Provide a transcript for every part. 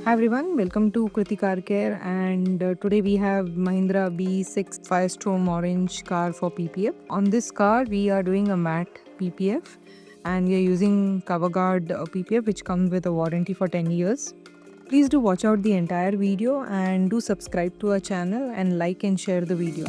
Hi everyone, welcome to Kriti Car Care, and today we have Mahindra BE6 Firestorm Orange car for PPF. On this car we are doing a matte PPF and we are using Covrgard PPF which comes with a warranty for 10 years. Please do watch out the entire video and do subscribe to our channel and like and share the video.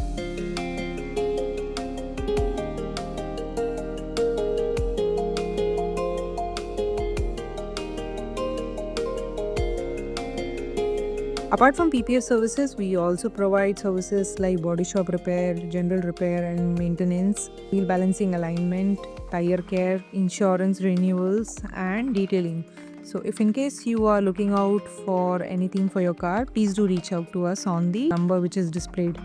Apart from PPF services, we also provide services like body shop repair, general repair and maintenance, wheel balancing alignment, tire care, insurance renewals and detailing. So if in case you are looking out for anything for your car, please do reach out to us on the number which is displayed.